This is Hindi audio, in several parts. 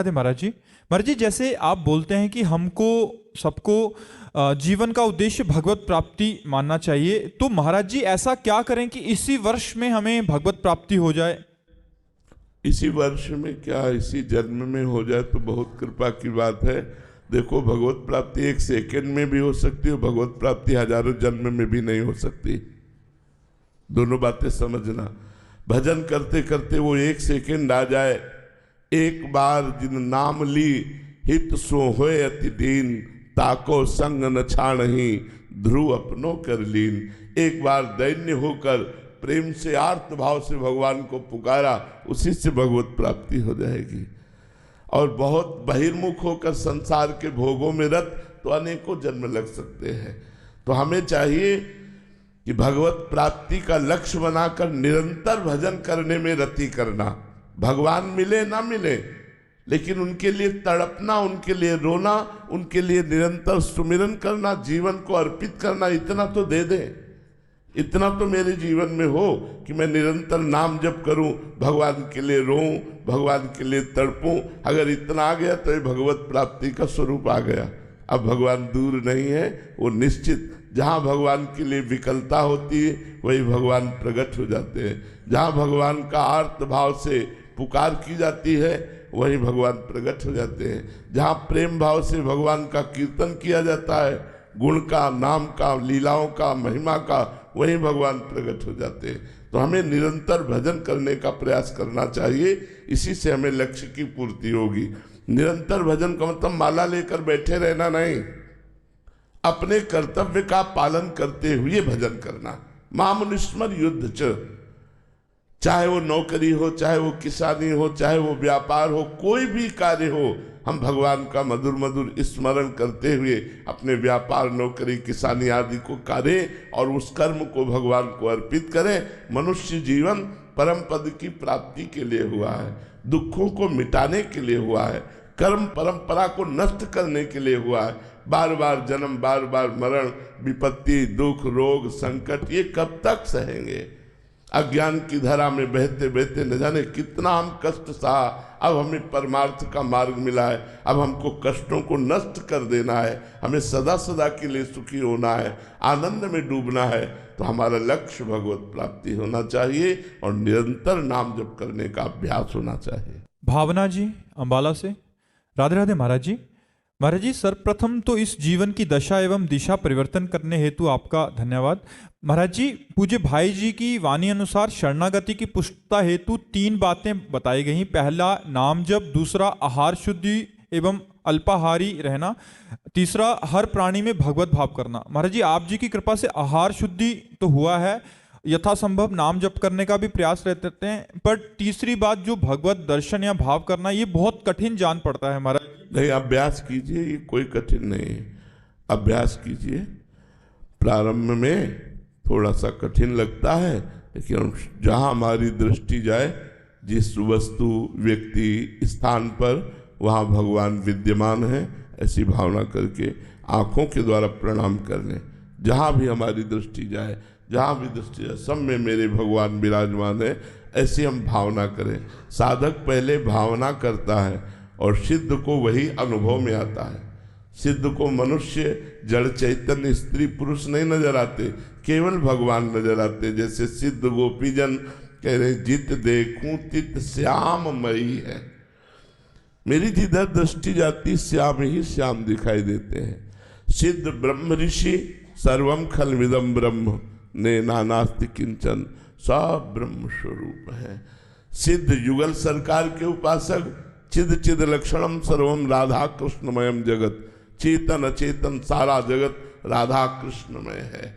राधे महाराज जी जैसे आप बोलते हैं कि हमको सबको जीवन का उद्देश्य भगवत प्राप्ति मानना चाहिए, तो महाराज जी ऐसा क्या करें कि इसी वर्ष में हमें भगवत प्राप्ति हो जाए? इसी वर्ष में क्या, इसी जन्म में हो जाए तो बहुत कृपा की बात है। देखो, भगवत प्राप्ति एक सेकंड में भी हो सकती है, भगवत प्राप्ति हजारों जन्म में भी नहीं हो सकती। दोनों बातें समझना। भजन करते करते वो एक सेकंड आ जाए, एक बार जिन नाम ली हित सो होए अति दीन, ताको संग न छाणही ध्रुव अपनो कर लीन। एक बार दैन्य होकर प्रेम से आर्त भाव से भगवान को पुकारा, उसी से भगवत प्राप्ति हो जाएगी। और बहुत बहिर्मुख होकर संसार के भोगों में रत तो अनेकों जन्म लग सकते हैं। तो हमें चाहिए कि भगवत प्राप्ति का लक्ष्य बनाकर निरंतर भजन करने में रति करना। भगवान मिले ना मिले, लेकिन उनके लिए तड़पना, उनके लिए रोना, उनके लिए निरंतर सुमिरन करना, जीवन को अर्पित करना। इतना तो दे दे, इतना तो मेरे जीवन में हो कि मैं निरंतर नाम जप करूं, भगवान के लिए रोऊं, भगवान के लिए तड़पूं। अगर इतना आ गया तो ये भगवत प्राप्ति का स्वरूप आ गया। अब भगवान दूर नहीं है, वो निश्चित। जहाँ भगवान के लिए विकलता होती है वही भगवान प्रकट हो जाते हैं। जहाँ भगवान का आर्त भाव से पुकार की जाती है वही भगवान प्रकट हो जाते हैं। जहाँ प्रेम भाव से भगवान का कीर्तन किया जाता है, गुण का, नाम का, लीलाओं का, महिमा का, वही भगवान प्रकट हो जाते हैं। तो हमें निरंतर भजन करने का प्रयास करना चाहिए, इसी से हमें लक्ष्य की पूर्ति होगी। निरंतर भजन का मतलब माला लेकर बैठे रहना नहीं, अपने कर्तव्य का पालन करते हुए भजन करना। मामुनिस्मर युद्ध च, चाहे वो नौकरी हो, चाहे वो किसानी हो, चाहे वो व्यापार हो, कोई भी कार्य हो, हम भगवान का मधुर मधुर स्मरण करते हुए अपने व्यापार, नौकरी, किसानी आदि को करें और उस कर्म को भगवान को अर्पित करें। मनुष्य जीवन परम पद की प्राप्ति के लिए हुआ है, दुखों को मिटाने के लिए हुआ है, कर्म परंपरा को नष्ट करने के लिए हुआ है। बार बार जन्म, बार बार मरण, विपत्ति, दुख, रोग, संकट, ये कब तक सहेंगे? अज्ञान की धारा में बहते बहते न जाने कितना हम कष्ट सहा। अब हमें परमार्थ का मार्ग मिला है, अब हमको कष्टों को नष्ट कर देना है, हमें सदा सदा के लिए सुखी होना है, आनंद में डूबना है। तो हमारा लक्ष्य भगवत प्राप्ति होना चाहिए और निरंतर नाम जप करने का अभ्यास होना चाहिए। भावना जी अंबाला से, राधे राधे महाराज जी सर्वप्रथम तो इस जीवन की दशा एवं दिशा परिवर्तन करने हेतु आपका धन्यवाद। महाराज जी, पूज्य भाई जी की वाणी अनुसार शरणागति की पुष्टता हेतु 3 बातें बताई गई। पहला नाम जप, दूसरा आहार शुद्धि एवं अल्पाहारी रहना, तीसरा हर प्राणी में भगवत भाव करना। महाराज जी, आप जी की कृपा से आहार शुद्धि तो हुआ है, यथासंभव नाम जप करने का भी प्रयास रहते हैं, पर तीसरी बात जो भगवत दर्शन या भाव करना, ये बहुत कठिन जान पड़ता है महाराज। नहीं, अभ्यास कीजिए, ये कोई कठिन नहीं है। अभ्यास कीजिए। प्रारंभ में थोड़ा सा कठिन लगता है, लेकिन जहाँ हमारी दृष्टि जाए, जिस वस्तु, व्यक्ति, स्थान पर, वहाँ भगवान विद्यमान है, ऐसी भावना करके आँखों के द्वारा प्रणाम कर लें। जहाँ भी हमारी दृष्टि जाए, जहाँ भी दृष्टि जाए, सब में मेरे भगवान विराजमान है, ऐसी हम भावना करें। साधक पहले भावना करता है और सिद्ध को वही अनुभव में आता है। सिद्ध को मनुष्य, जड़ चैतन्य, स्त्री पुरुष नहीं नजर आते, केवल भगवान नजर आते। जैसे सिद्ध गोपीजन कह रहे, जित देखूं तित श्याम मई है। मेरी जिधर दृष्टि जाती श्याम ही श्याम दिखाई देते हैं। सिद्ध ब्रह्म ऋषि सर्वम खलविदम ब्रह्म ने नानास्ति किंचन, सब ब्रह्म स्वरूप है। सिद्ध युगल सरकार के उपासक, चिद चिद लक्षणम सर्वम राधा कृष्णमयम जगत, चेतन अचेतन सारा जगत राधा कृष्णमय है।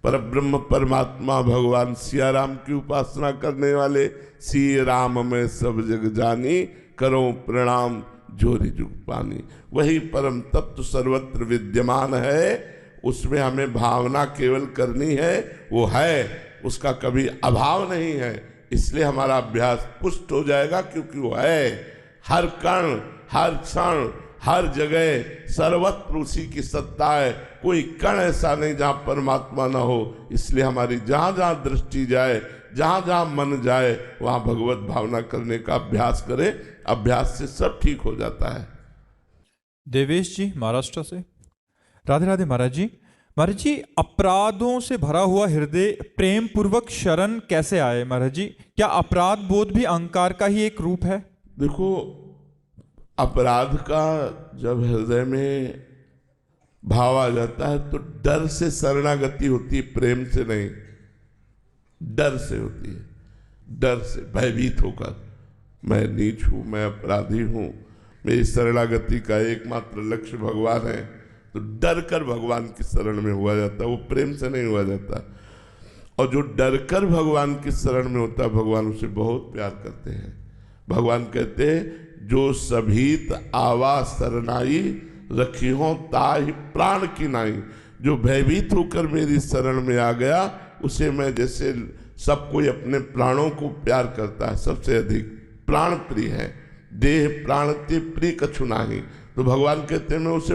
पर ब्रह्म परमात्मा भगवान सिया राम की उपासना करने वाले, सिया राम में सब जग जानी, करो प्रणाम जोरी जुग पानी। वही परम तत्व सर्वत्र विद्यमान है, उसमें हमें भावना केवल करनी है। वो है, उसका कभी अभाव नहीं है, इसलिए हमारा अभ्यास पुष्ट हो जाएगा, क्योंकि वो है। हर कण, हर क्षण, हर जगह, सर्वत्र उसी की सत्ता है। कोई कण ऐसा नहीं जहाँ परमात्मा ना हो। इसलिए हमारी जहाँ जहाँ दृष्टि जाए, जहाँ जहाँ मन जाए, वहाँ भगवत भावना करने का अभ्यास करें। अभ्यास से सब ठीक हो जाता है। देवेश जी महाराष्ट्र से। राधे राधे महाराज जी। महाराज जी, अपराधों से भरा हुआ हृदय प्रेम पूर्वक शरण कैसे आए महाराज जी? क्या अपराध बोध भी अहंकार का ही एक रूप है? देखो, अपराध का जब हृदय में भाव आ जाता है तो डर से शरणागति होती है, प्रेम से नहीं, डर से होती है। डर से भयभीत होकर, मैं नीच हूं, मैं अपराधी हूं, मेरी शरणागति का एकमात्र लक्ष्य भगवान है, तो डर कर भगवान की शरण में हुआ जाता है, वो प्रेम से नहीं हुआ जाता। और जो डर कर भगवान की शरण में होता है, भगवान उसे बहुत प्यार करते हैं। भगवान कहते हैं, जो सभीत आवा शरणाई रखी हो ताहि प्राण की नाई। जो भयभीत होकर मेरी शरण में आ गया, उसे मैं, जैसे सब कोई अपने प्राणों को प्यार करता है, सबसे अधिक प्राण प्रिय है, देह प्राण ते प्रिय कछु नाही, तो भगवान कहते हैं मैं उसे